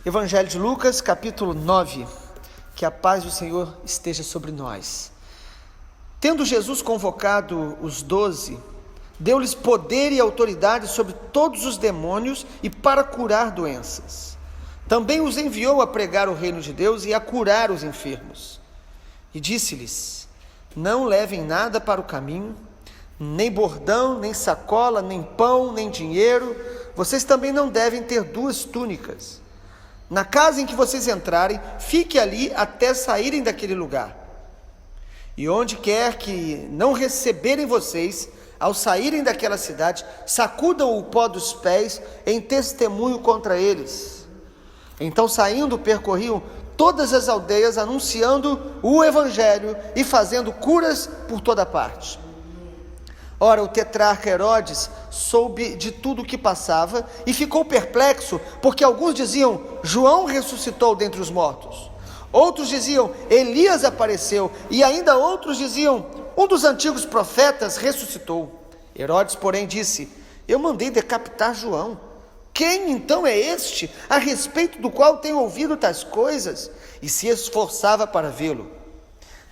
Evangelho de Lucas, capítulo 9, que a paz do Senhor esteja sobre nós. Tendo Jesus convocado os 12, deu-lhes poder e autoridade sobre todos os demônios e para curar doenças. Também os enviou a pregar o reino de Deus e a curar os enfermos. E disse-lhes: não levem nada para o caminho, nem bordão, nem sacola, nem pão, nem dinheiro. Vocês também não devem ter 2 túnicas. Na casa em que vocês entrarem, fique ali até saírem daquele lugar. E onde quer que não receberem vocês, ao saírem daquela cidade, sacudam o pó dos pés em testemunho contra eles. Então, saindo, percorriam todas as aldeias, anunciando o evangelho e fazendo curas por toda parte. Ora, o tetrarca Herodes soube de tudo o que passava e ficou perplexo, porque alguns diziam: João ressuscitou dentre os mortos. Outros diziam: Elias apareceu. E ainda outros diziam: um dos antigos profetas ressuscitou. Herodes, porém, disse: eu mandei decapitar João. Quem então é este, a respeito do qual tenho ouvido tais coisas? E se esforçava para vê-lo.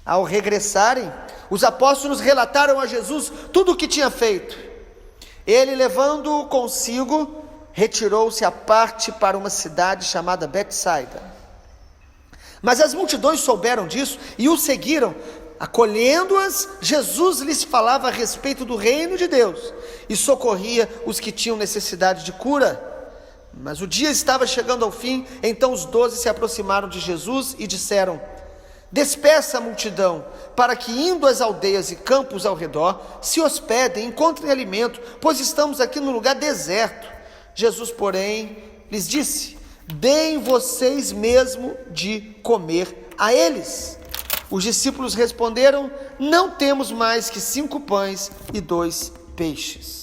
Ao regressarem, os apóstolos relataram a Jesus tudo o que tinha feito. Ele, levando-o consigo, retirou-se à parte para uma cidade chamada Betsaida. Mas as multidões souberam disso e o seguiram. Acolhendo-as, Jesus lhes falava a respeito do reino de Deus e socorria os que tinham necessidade de cura. Mas o dia estava chegando ao fim, então os 12 se aproximaram de Jesus e disseram: despeça a multidão, para que, indo às aldeias e campos ao redor, se hospedem, encontrem alimento, pois estamos aqui num lugar deserto. Jesus, porém, lhes disse: deem vocês mesmo de comer a eles. Os discípulos responderam: não temos mais que 5 pães e 2 peixes.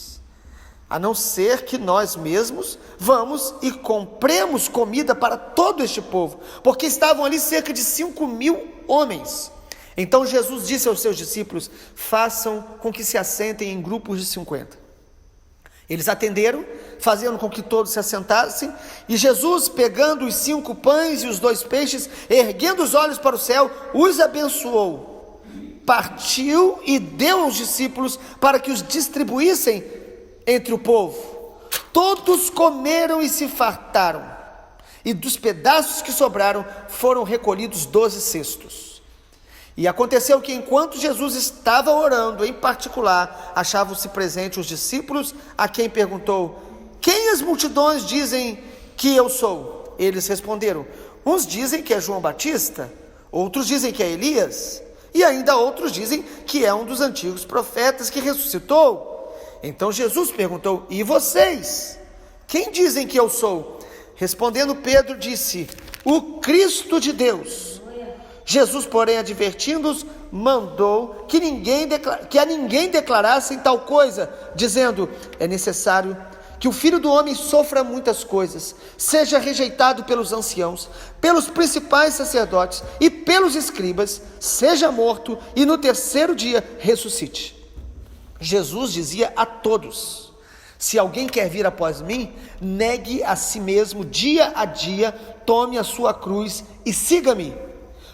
A não ser que nós mesmos vamos e compremos comida para todo este povo, porque estavam ali cerca de 5.000 homens. Então Jesus disse aos seus discípulos: façam com que se assentem em grupos de 50. Eles atenderam, fazendo com que todos se assentassem, e Jesus, pegando os 5 pães e os 2 peixes, erguendo os olhos para o céu, os abençoou, partiu e deu aos discípulos para que os distribuíssem entre o povo. Todos comeram e se fartaram, e dos pedaços que sobraram foram recolhidos 12 cestos. E aconteceu que, enquanto Jesus estava orando, em particular, achavam-se presentes os discípulos, a quem perguntou: quem as multidões dizem que eu sou? Eles responderam: uns dizem que é João Batista, outros dizem que é Elias, e ainda outros dizem que é um dos antigos profetas que ressuscitou. Então Jesus perguntou: e vocês? Quem dizem que eu sou? Respondendo Pedro, disse: o Cristo de Deus. Jesus, porém, advertindo-os, mandou que a ninguém declarassem tal coisa, dizendo: é necessário que o Filho do Homem sofra muitas coisas, seja rejeitado pelos anciãos, pelos principais sacerdotes e pelos escribas, seja morto e no 3º dia ressuscite. Jesus dizia a todos: se alguém quer vir após mim, negue a si mesmo dia a dia, tome a sua cruz e siga-me.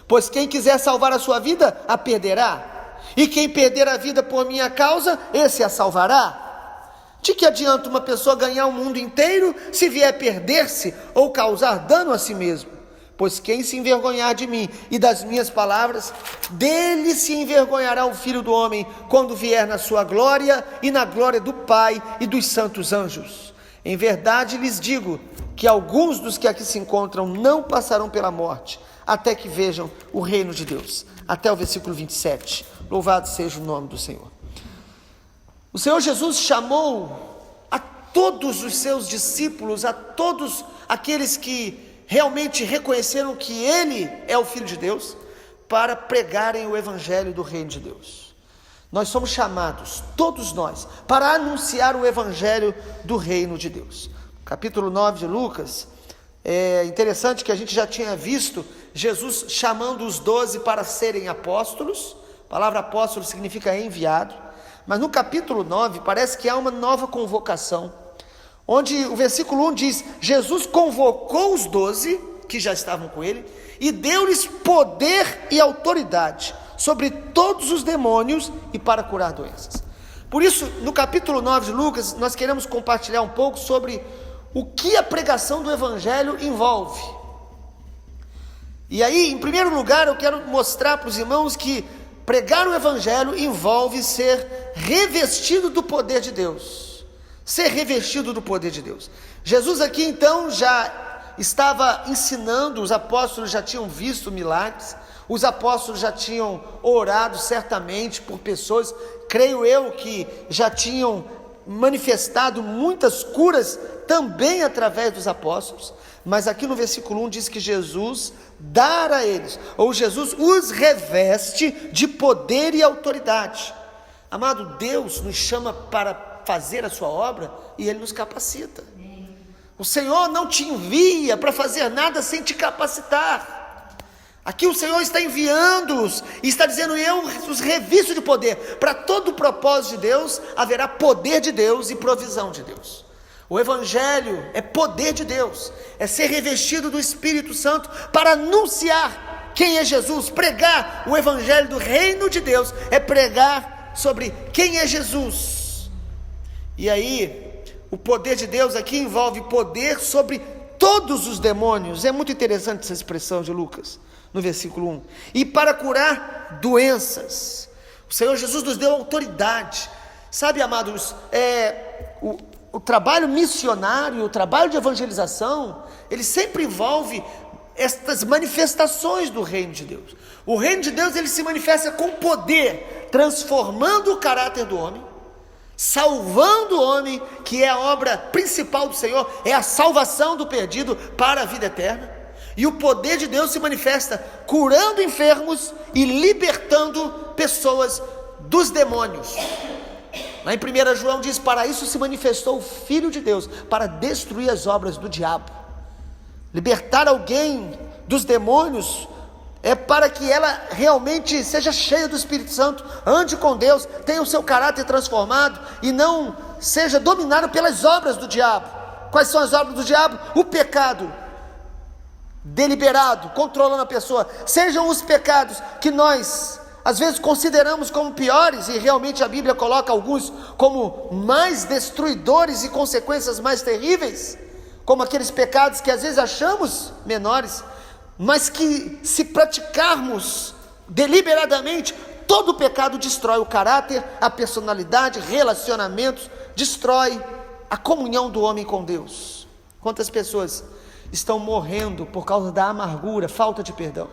Pois quem quiser salvar a sua vida, a perderá. E quem perder a vida por minha causa, esse a salvará. De que adianta uma pessoa ganhar o mundo inteiro, se vier perder-se ou causar dano a si mesmo? Pois quem se envergonhar de mim e das minhas palavras, dele se envergonhará o Filho do Homem, quando vier na sua glória e na glória do Pai e dos santos anjos. Em verdade lhes digo que alguns dos que aqui se encontram não passarão pela morte, até que vejam o reino de Deus. Até o versículo 27. Louvado seja o nome do Senhor. O Senhor Jesus chamou a todos os seus discípulos, a todos aqueles que realmente reconheceram que Ele é o Filho de Deus, para pregarem o evangelho do reino de Deus. Nós somos chamados, todos nós, para anunciar o evangelho do reino de Deus. Capítulo 9 de Lucas, é interessante que a gente já tinha visto Jesus chamando os 12 para serem apóstolos. A palavra apóstolo significa enviado. Mas no capítulo 9 parece que há uma nova convocação. onde o versículo 1 diz: Jesus convocou os 12 que já estavam com ele e deu-lhes poder e autoridade sobre todos os demônios e para curar doenças. Por isso, no capítulo 9 de Lucas, nós queremos compartilhar um pouco sobre o que a pregação do evangelho envolve. E aí, em primeiro lugar, eu quero mostrar para os irmãos que pregar o evangelho envolve ser revestido do poder de Deus. Ser revestido do poder de Deus. Jesus aqui então já estava ensinando, os apóstolos já tinham visto milagres, os apóstolos já tinham orado certamente por pessoas, creio eu que já tinham manifestado muitas curas também através dos apóstolos, mas aqui no versículo 1 diz que Jesus dá a eles, ou Jesus os reveste de poder e autoridade. Amado, Deus nos chama para fazer a sua obra e Ele nos capacita. O Senhor não te envia para fazer nada sem te capacitar. Aqui o Senhor está enviando-os e está dizendo: eu os revisto de poder. Para todo o propósito de Deus haverá poder de Deus e provisão de Deus. O evangelho é poder de Deus, é ser revestido do Espírito Santo para anunciar quem é Jesus. Pregar o evangelho do reino de Deus é pregar sobre quem é Jesus. E aí o poder de Deus aqui envolve poder sobre todos os demônios. É muito interessante essa expressão de Lucas, no versículo 1. E para curar doenças. O Senhor Jesus nos deu autoridade. Sabe, amados, o trabalho missionário, o trabalho de evangelização, ele sempre envolve estas manifestações do reino de Deus. O reino de Deus, ele se manifesta com poder, transformando o caráter do homem, salvando o homem, que é a obra principal do Senhor, é a salvação do perdido para a vida eterna. E o poder de Deus se manifesta curando enfermos e libertando pessoas dos demônios. Lá em 1 João diz: para isso se manifestou o Filho de Deus, para destruir as obras do diabo. Libertar alguém dos demônios é para que ela realmente seja cheia do Espírito Santo, ande com Deus, tenha o seu caráter transformado e não seja dominado pelas obras do diabo. Quais são as obras do diabo? O pecado deliberado, controlando a pessoa. Sejam os pecados que nós às vezes consideramos como piores, e realmente a Bíblia coloca alguns como mais destruidores e consequências mais terríveis, como aqueles pecados que às vezes achamos menores, mas que, se praticarmos deliberadamente, todo pecado destrói o caráter, a personalidade, relacionamentos, destrói a comunhão do homem com Deus. Quantas pessoas estão morrendo por causa da amargura, falta de perdão?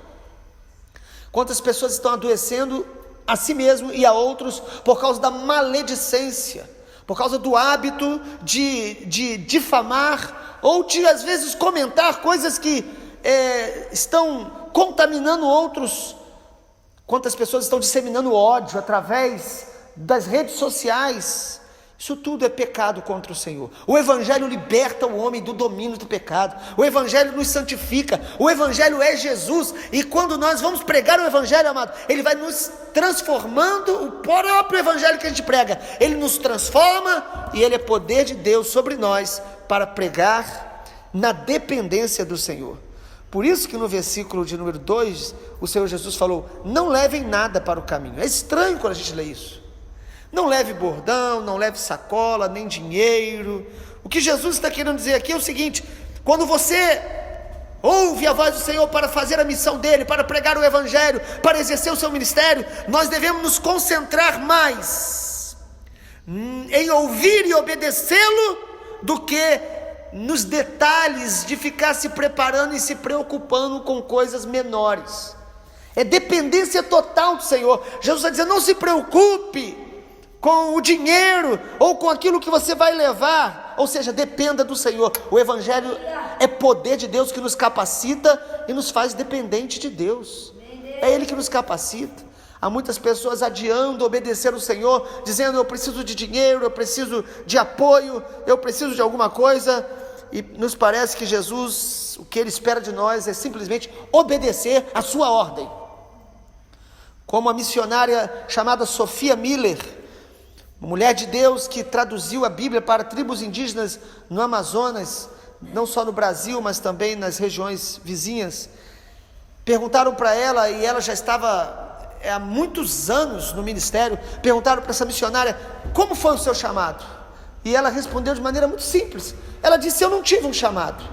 Quantas pessoas estão adoecendo a si mesmo e a outros por causa da maledicência, por causa do hábito de difamar, ou de às vezes comentar coisas que estão contaminando outros. Quantas pessoas estão disseminando ódio através das redes sociais? Isso tudo é pecado contra o Senhor. O evangelho liberta o homem do domínio do pecado. O evangelho nos santifica. O evangelho é Jesus. E quando nós vamos pregar o evangelho, amado, ele vai nos transformando. O próprio evangelho que a gente prega, ele nos transforma, e ele é poder de Deus sobre nós para pregar na dependência do Senhor. Por isso que no versículo de número 2, o Senhor Jesus falou: não levem nada para o caminho. É estranho quando a gente lê isso. Não leve bordão, não leve sacola, nem dinheiro. O que Jesus está querendo dizer aqui é o seguinte: quando você ouve a voz do Senhor para fazer a missão dele, para pregar o evangelho, para exercer o seu ministério, nós devemos nos concentrar mais em ouvir e obedecê-lo do que nos detalhes de ficar se preparando e se preocupando com coisas menores. É dependência total do Senhor. Jesus está dizendo: não se preocupe com o dinheiro ou com aquilo que você vai levar, ou seja, dependa do Senhor. O evangelho é poder de Deus que nos capacita e nos faz dependente de Deus. É Ele que nos capacita. Há muitas pessoas adiando obedecer o Senhor, dizendo: eu preciso de dinheiro, eu preciso de apoio, eu preciso de alguma coisa. E nos parece que Jesus, o que Ele espera de nós é simplesmente obedecer a sua ordem. Como a missionária chamada Sophia Miller, uma mulher de Deus que traduziu a Bíblia para tribos indígenas no Amazonas, não só no Brasil, mas também nas regiões vizinhas. Perguntaram para ela, e ela já estava há muitos anos no ministério, perguntaram para essa missionária, como foi o seu chamado? E ela respondeu de maneira muito simples. Ela disse, eu não tive um chamado,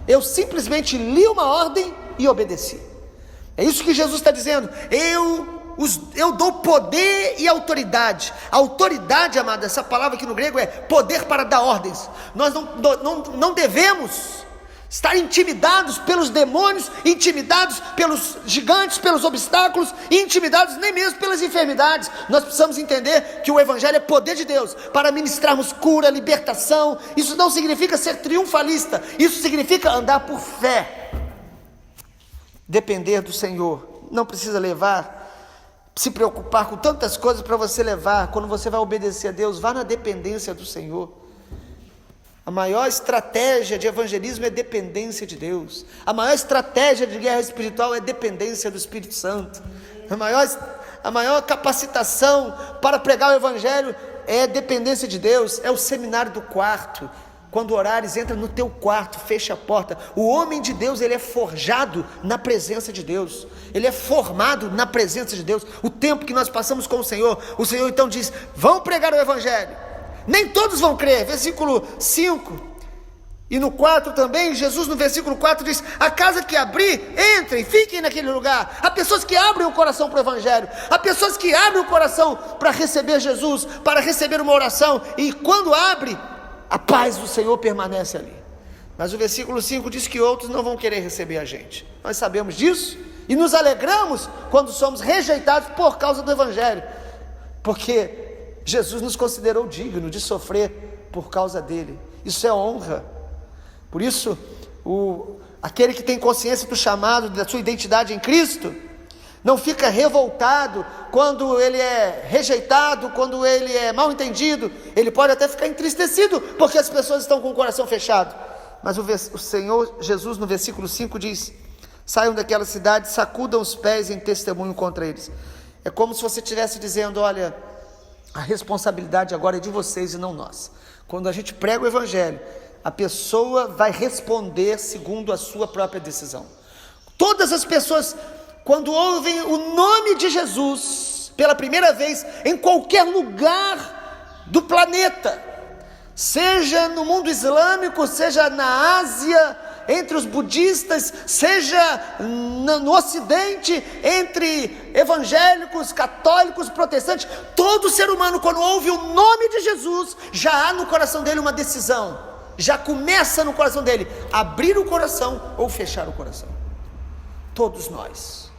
eu simplesmente li uma ordem e obedeci. É isso que Jesus está dizendo, eu dou poder e autoridade. Autoridade, amado, essa palavra aqui no grego é poder para dar ordens. Nós não devemos estar intimidados pelos demônios, intimidados pelos gigantes, pelos obstáculos, e intimidados nem mesmo pelas enfermidades. Nós precisamos entender que o Evangelho é poder de Deus para ministrarmos cura, libertação. Isso não significa ser triunfalista, isso significa andar por fé, depender do Senhor. Não precisa se preocupar com tantas coisas para você levar. Quando você vai obedecer a Deus, vá na dependência do Senhor. A maior estratégia de evangelismo é dependência de Deus. A maior estratégia de guerra espiritual é dependência do Espírito Santo. A maior capacitação para pregar o Evangelho é dependência de Deus. É o seminário do quarto. Quando orares, entra no teu quarto, fecha a porta. O homem de Deus, ele é forjado na presença de Deus. Ele é formado na presença de Deus. O tempo que nós passamos com o Senhor então diz, vão pregar o Evangelho. Nem todos vão crer, versículo 5, e no 4 também, Jesus no versículo 4 diz, a casa que abrir, entrem, fiquem naquele lugar. Há pessoas que abrem o coração para o Evangelho, há pessoas que abrem o coração para receber Jesus, para receber uma oração, e quando abre, a paz do Senhor permanece ali. Mas o versículo 5 diz que outros não vão querer receber a gente. Nós sabemos disso, e nos alegramos quando somos rejeitados por causa do Evangelho, porque Jesus nos considerou digno de sofrer por causa dele. Isso é honra. Por isso, aquele que tem consciência do chamado, da sua identidade em Cristo, não fica revoltado quando ele é rejeitado, quando ele é mal entendido. Ele pode até ficar entristecido porque as pessoas estão com o coração fechado. Mas o Senhor Jesus no versículo 5 diz, saiam daquela cidade, sacudam os pés em testemunho contra eles. É como se você estivesse dizendo, olha, a responsabilidade agora é de vocês e não nós. Quando a gente prega o Evangelho, a pessoa vai responder segundo a sua própria decisão. Todas as pessoas, quando ouvem o nome de Jesus pela primeira vez, em qualquer lugar do planeta, seja no mundo islâmico, seja na Ásia, entre os budistas, seja no ocidente, entre evangélicos, católicos, protestantes, todo ser humano, quando ouve o nome de Jesus, já há no coração dele uma decisão, já começa no coração dele, abrir o coração ou fechar o coração. Todos nós,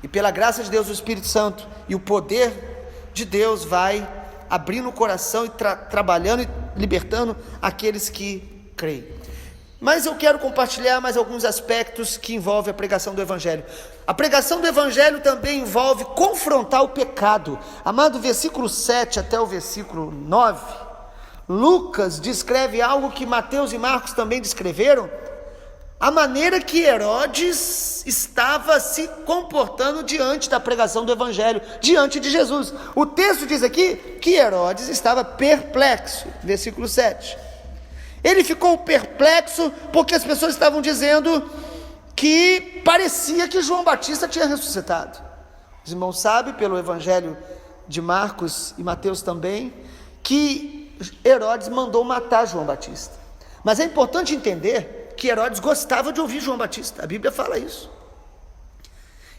e pela graça de Deus, o Espírito Santo e o poder de Deus vai abrindo o coração e trabalhando e libertando aqueles que creem. Mas eu quero compartilhar mais alguns aspectos que envolvem a pregação do Evangelho. A pregação do Evangelho também envolve confrontar o pecado. Amado, versículo 7 até o versículo 9, Lucas descreve algo que Mateus e Marcos também descreveram, a maneira que Herodes estava se comportando diante da pregação do Evangelho, diante de Jesus. O texto diz aqui que Herodes estava perplexo, versículo 7. Ele ficou perplexo porque as pessoas estavam dizendo que parecia que João Batista tinha ressuscitado. Os irmãos sabem, pelo Evangelho de Marcos e Mateus também, que Herodes mandou matar João Batista. Mas é importante entender que Herodes gostava de ouvir João Batista. A Bíblia fala isso.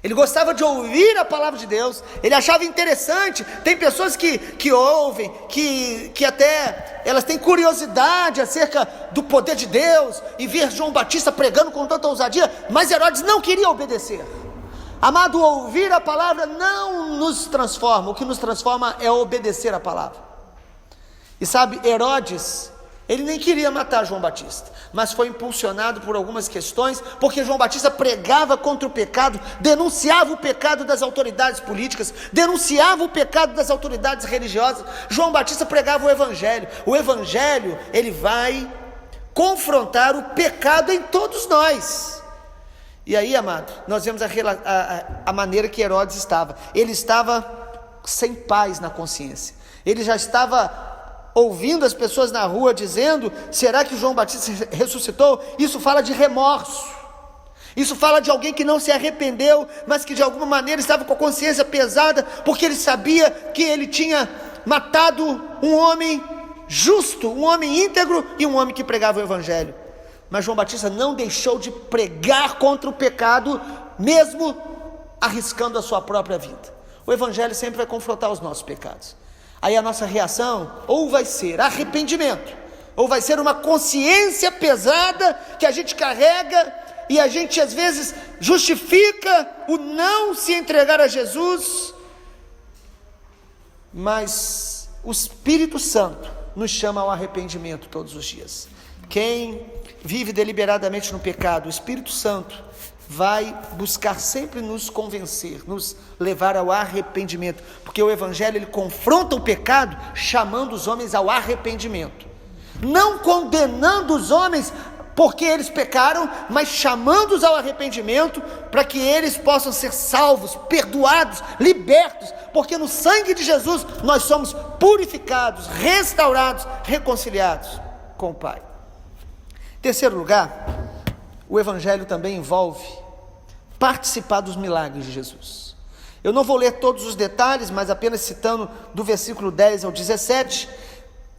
Ele gostava de ouvir a palavra de Deus, ele achava interessante. Tem pessoas que ouvem, que até elas têm curiosidade acerca do poder de Deus, e ver João Batista pregando com tanta ousadia, mas Herodes não queria obedecer. Amado, ouvir a palavra não nos transforma, o que nos transforma é obedecer a palavra. E sabe, Herodes, ele nem queria matar João Batista, mas foi impulsionado por algumas questões, porque João Batista pregava contra o pecado, denunciava o pecado das autoridades políticas, denunciava o pecado das autoridades religiosas. João Batista pregava o Evangelho, ele vai confrontar o pecado em todos nós. E aí, amado, nós vemos a maneira que Herodes estava. Ele estava sem paz na consciência. Ele já estava ouvindo as pessoas na rua dizendo: será que João Batista ressuscitou? Isso fala de remorso, isso fala de alguém que não se arrependeu, mas que de alguma maneira estava com a consciência pesada, porque ele sabia que ele tinha matado um homem justo, um homem íntegro e um homem que pregava o evangelho. Mas João Batista não deixou de pregar contra o pecado, mesmo arriscando a sua própria vida. O evangelho sempre vai confrontar os nossos pecados. Aí a nossa reação ou vai ser arrependimento, ou vai ser uma consciência pesada que a gente carrega, e a gente às vezes justifica o não se entregar a Jesus, mas o Espírito Santo nos chama ao arrependimento todos os dias. Quem vive deliberadamente no pecado, o Espírito Santo vai buscar sempre nos convencer, nos levar ao arrependimento, porque o Evangelho ele confronta o pecado, chamando os homens ao arrependimento, não condenando os homens porque eles pecaram, mas chamando-os ao arrependimento, para que eles possam ser salvos, perdoados, libertos, porque no sangue de Jesus nós somos purificados, restaurados, reconciliados com o Pai. Terceiro lugar, o Evangelho também envolve participar dos milagres de Jesus. Eu não vou ler todos os detalhes, mas apenas citando do versículo 10 ao 17,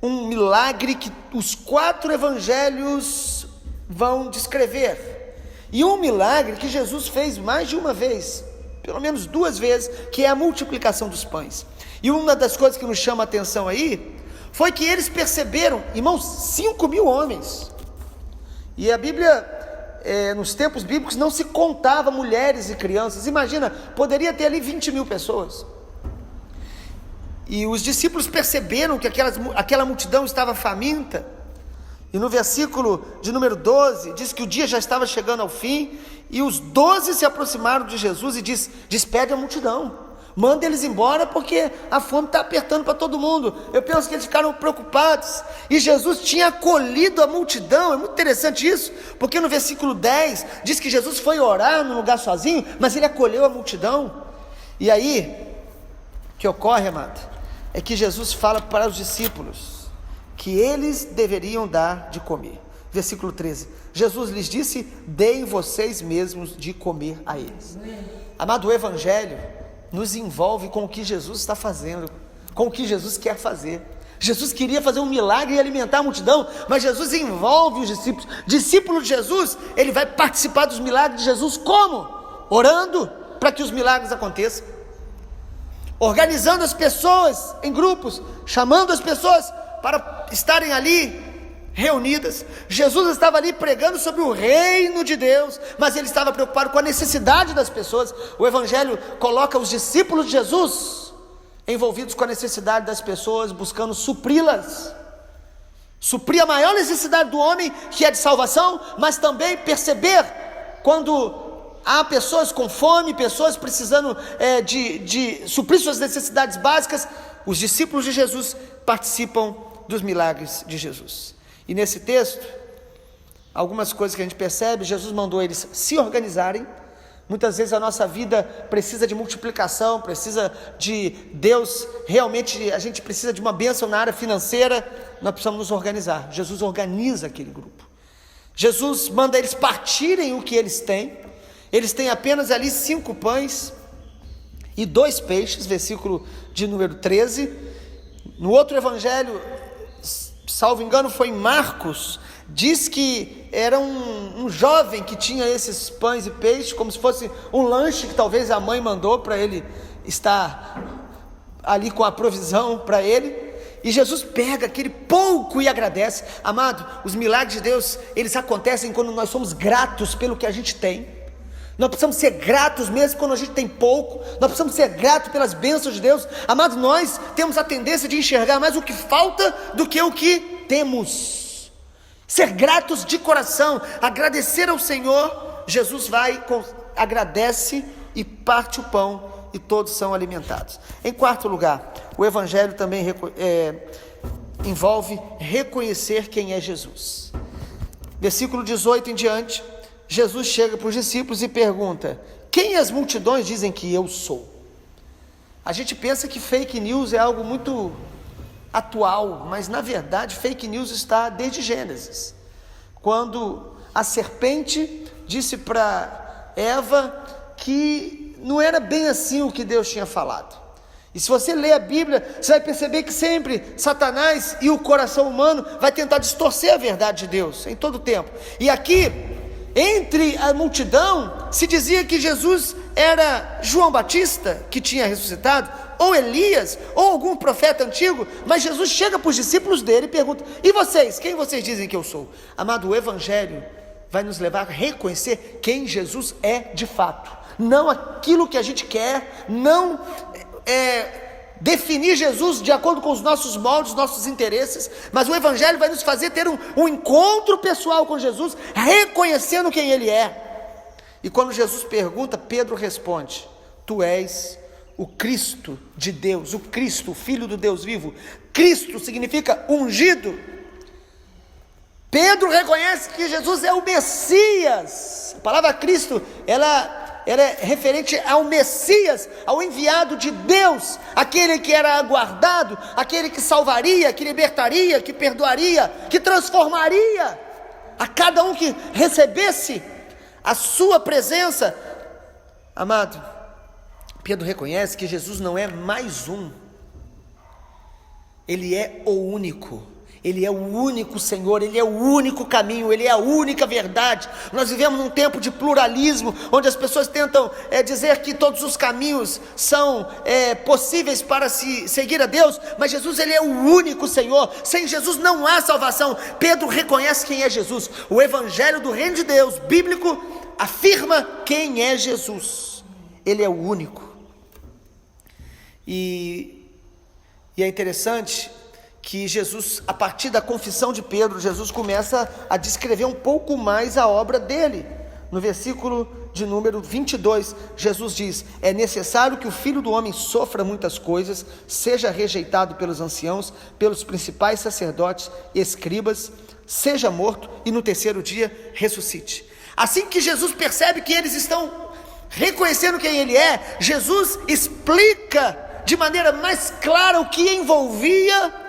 um milagre que os 4 evangelhos vão descrever, e um milagre que Jesus fez mais de uma vez, pelo menos 2 vezes, que é a multiplicação dos pães. E uma das coisas que nos chama a atenção aí, foi que eles perceberam, irmãos, 5.000 homens, e a Bíblia, nos tempos bíblicos, não se contava mulheres e crianças. Imagina, poderia ter ali 20.000 pessoas, e os discípulos perceberam que aquela multidão estava faminta, e no versículo de número 12, diz que o dia já estava chegando ao fim, e os 12 se aproximaram de Jesus e diz: despede a multidão, manda eles embora, porque a fome está apertando para todo mundo. Eu penso que eles ficaram preocupados, e Jesus tinha acolhido a multidão. É muito interessante isso, porque no versículo 10, diz que Jesus foi orar num lugar sozinho, mas ele acolheu a multidão. E aí, o que ocorre, amado, é que Jesus fala para os discípulos que eles deveriam dar de comer. Versículo 13, Jesus lhes disse: deem vocês mesmos de comer a eles. Amado, o Evangelho nos envolve com o que Jesus está fazendo, com o que Jesus quer fazer. Jesus queria fazer um milagre e alimentar a multidão, mas Jesus envolve os discípulos. Discípulo de Jesus, ele vai participar dos milagres de Jesus como? Orando para que os milagres aconteçam, organizando as pessoas em grupos, chamando as pessoas para estarem ali reunidas. Jesus estava ali pregando sobre o reino de Deus, mas ele estava preocupado com a necessidade das pessoas. O Evangelho coloca os discípulos de Jesus envolvidos com a necessidade das pessoas, buscando supri-las, suprir a maior necessidade do homem, que é de salvação, mas também perceber quando há pessoas com fome, pessoas precisando de suprir suas necessidades básicas. Os discípulos de Jesus participam dos milagres de Jesus. E nesse texto, algumas coisas que a gente percebe: Jesus mandou eles se organizarem. Muitas vezes a nossa vida precisa de multiplicação, precisa de Deus, realmente a gente precisa de uma bênção na área financeira, nós precisamos nos organizar. Jesus organiza aquele grupo. Jesus manda eles partirem o que eles têm. Eles têm apenas ali 5 pães e 2 peixes, versículo de número 13. No outro evangelho, salvo engano foi em Marcos, diz que era um jovem que tinha esses pães e peixes, como se fosse um lanche que talvez a mãe mandou para ele estar ali com a provisão para ele, e Jesus pega aquele pouco e agradece. Amado, os milagres de Deus, eles acontecem quando nós somos gratos pelo que a gente tem. Nós precisamos ser gratos mesmo quando a gente tem pouco. Nós precisamos ser gratos pelas bênçãos de Deus. Amado, nós temos a tendência de enxergar mais o que falta do que o que temos. Ser gratos de coração, agradecer ao Senhor. Jesus agradece e parte o pão, e todos são alimentados. Em quarto lugar, o Evangelho também envolve reconhecer quem é Jesus. Versículo 18 em diante, Jesus chega para os discípulos e pergunta: quem as multidões dizem que eu sou? A gente pensa que fake news é algo muito atual, mas na verdade fake news está desde Gênesis, quando a serpente disse para Eva que não era bem assim o que Deus tinha falado. E se você ler a Bíblia, você vai perceber que sempre Satanás e o coração humano vai tentar distorcer a verdade de Deus, em todo tempo. E aqui, entre a multidão, se dizia que Jesus era João Batista, que tinha ressuscitado, ou Elias, ou algum profeta antigo, mas Jesus chega para os discípulos dele e pergunta: e vocês, quem vocês dizem que eu sou? Amado, o Evangelho vai nos levar a reconhecer quem Jesus é de fato, não aquilo que a gente quer, não definir Jesus de acordo com os nossos moldes, nossos interesses, mas o Evangelho vai nos fazer ter um encontro pessoal com Jesus, reconhecendo quem Ele é. E quando Jesus pergunta, Pedro responde: tu és o Cristo de Deus, o Cristo, o Filho do Deus vivo. Cristo significa ungido. Pedro reconhece que Jesus é o Messias. A palavra Cristo, ela é referente ao Messias, ao enviado de Deus, aquele que era aguardado, aquele que salvaria, que libertaria, que perdoaria, que transformaria a cada um que recebesse a sua presença. Amado, Pedro reconhece que Jesus não é mais um, Ele é o único. Ele é o único Senhor, Ele é o único caminho, Ele é a única verdade. Nós vivemos num tempo de pluralismo, onde as pessoas tentam dizer que todos os caminhos são possíveis para se seguir a Deus, mas Jesus, Ele é o único Senhor. Sem Jesus não há salvação. Pedro reconhece quem é Jesus. O Evangelho do Reino de Deus, bíblico, afirma quem é Jesus. Ele é o único. E é interessante que Jesus, a partir da confissão de Pedro, Jesus começa a descrever um pouco mais a obra dele. No versículo de número 22, Jesus diz: é necessário que o Filho do Homem sofra muitas coisas, seja rejeitado pelos anciãos, pelos principais sacerdotes e escribas, seja morto e no terceiro dia ressuscite. Assim que Jesus percebe que eles estão reconhecendo quem Ele é, Jesus explica de maneira mais clara o que envolvia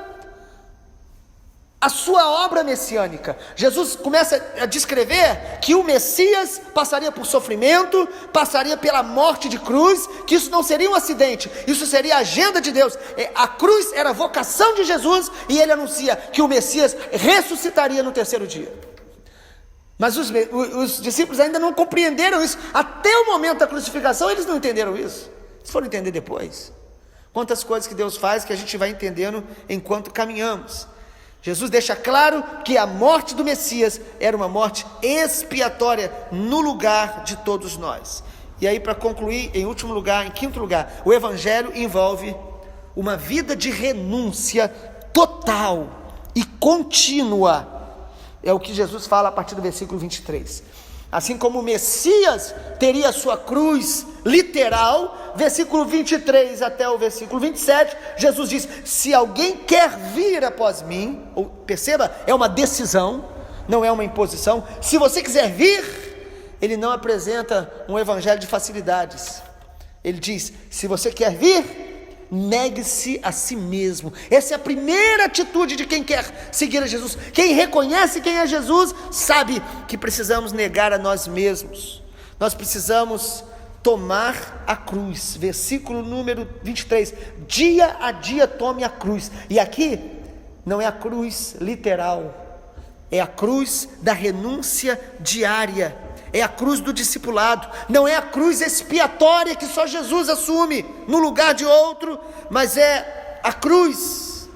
a sua obra messiânica. Jesus começa a descrever que o Messias passaria por sofrimento, passaria pela morte de cruz, que isso não seria um acidente, isso seria a agenda de Deus. A cruz era a vocação de Jesus, e Ele anuncia que o Messias ressuscitaria no terceiro dia. Mas os discípulos ainda não compreenderam isso. Até o momento da crucificação eles não entenderam isso. Eles foram entender depois. Quantas coisas que Deus faz que a gente vai entendendo enquanto caminhamos. Jesus deixa claro que a morte do Messias era uma morte expiatória no lugar de todos nós. E aí, para concluir, em último lugar, em quinto lugar, o Evangelho envolve uma vida de renúncia total e contínua. É o que Jesus fala a partir do versículo 23. Assim como o Messias teria a sua cruz literal, versículo 23 até o versículo 27, Jesus diz: se alguém quer vir após mim, ou, perceba, é uma decisão, não é uma imposição. Se você quiser vir, ele não apresenta um evangelho de facilidades. Ele diz: se você quer vir, negue-se a si mesmo. Essa é a primeira atitude de quem quer seguir a Jesus. Quem reconhece quem é Jesus, sabe que precisamos negar a nós mesmos. Nós precisamos tomar a cruz. Versículo número 23. Dia a dia tome a cruz. E aqui não é a cruz literal, é a cruz da renúncia diária. É a cruz do discipulado, não é a cruz expiatória que só Jesus assume no lugar de outro, mas é a cruz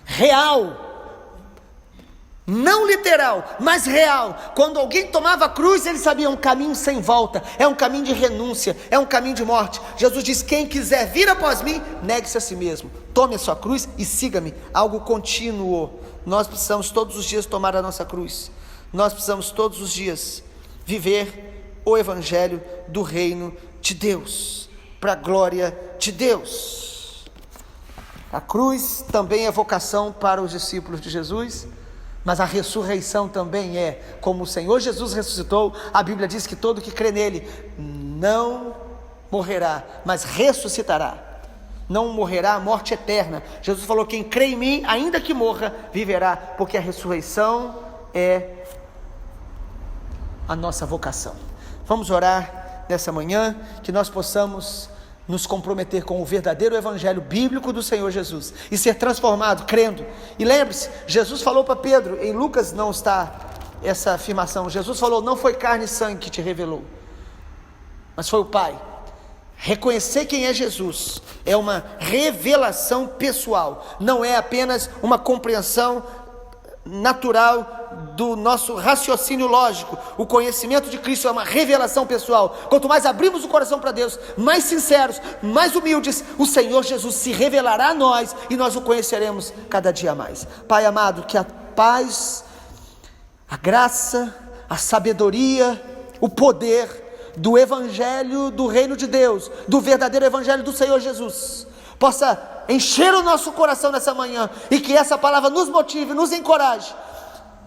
real, não literal, mas real. Quando alguém tomava a cruz, ele sabia: é um caminho sem volta, é um caminho de renúncia, é um caminho de morte. Jesus diz: quem quiser vir após mim, negue-se a si mesmo, tome a sua cruz e siga-me. Algo contínuo. Nós precisamos todos os dias tomar a nossa cruz, nós precisamos todos os dias viver o Evangelho do Reino de Deus, para a glória de Deus. A cruz também é vocação para os discípulos de Jesus, mas a ressurreição também é. Como o Senhor Jesus ressuscitou, a Bíblia diz que todo que crê nele não morrerá, mas ressuscitará. não morrerá a morte eterna. Jesus falou: quem crê em mim, ainda que morra, viverá, porque a ressurreição é a nossa vocação. Vamos orar nessa manhã, que nós possamos nos comprometer com o verdadeiro evangelho bíblico do Senhor Jesus, e ser transformado, crendo. E lembre-se, Jesus falou para Pedro, em Lucas não está essa afirmação, Jesus falou: não foi carne e sangue que te revelou, mas foi o Pai. Reconhecer quem é Jesus é uma revelação pessoal, não é apenas uma compreensão natural do nosso raciocínio lógico. O conhecimento de Cristo é uma revelação pessoal. Quanto mais abrimos o coração para Deus, mais sinceros, mais humildes, o Senhor Jesus se revelará a nós, e nós o conheceremos cada dia mais. Pai amado, que a paz, a graça, a sabedoria, o poder do evangelho do reino de Deus, do verdadeiro evangelho do Senhor Jesus, possa encher o nosso coração nessa manhã, e que essa palavra nos motive, nos encoraje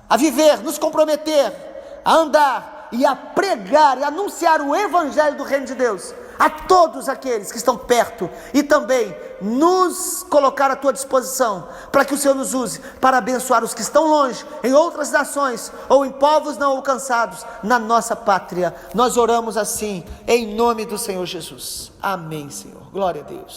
a viver, nos comprometer, a andar e a pregar e anunciar o evangelho do reino de Deus a todos aqueles que estão perto, e também nos colocar à tua disposição, para que o Senhor nos use para abençoar os que estão longe, em outras nações, ou em povos não alcançados, na nossa pátria. Nós oramos assim, em nome do Senhor Jesus. Amém, Senhor. Glória a Deus.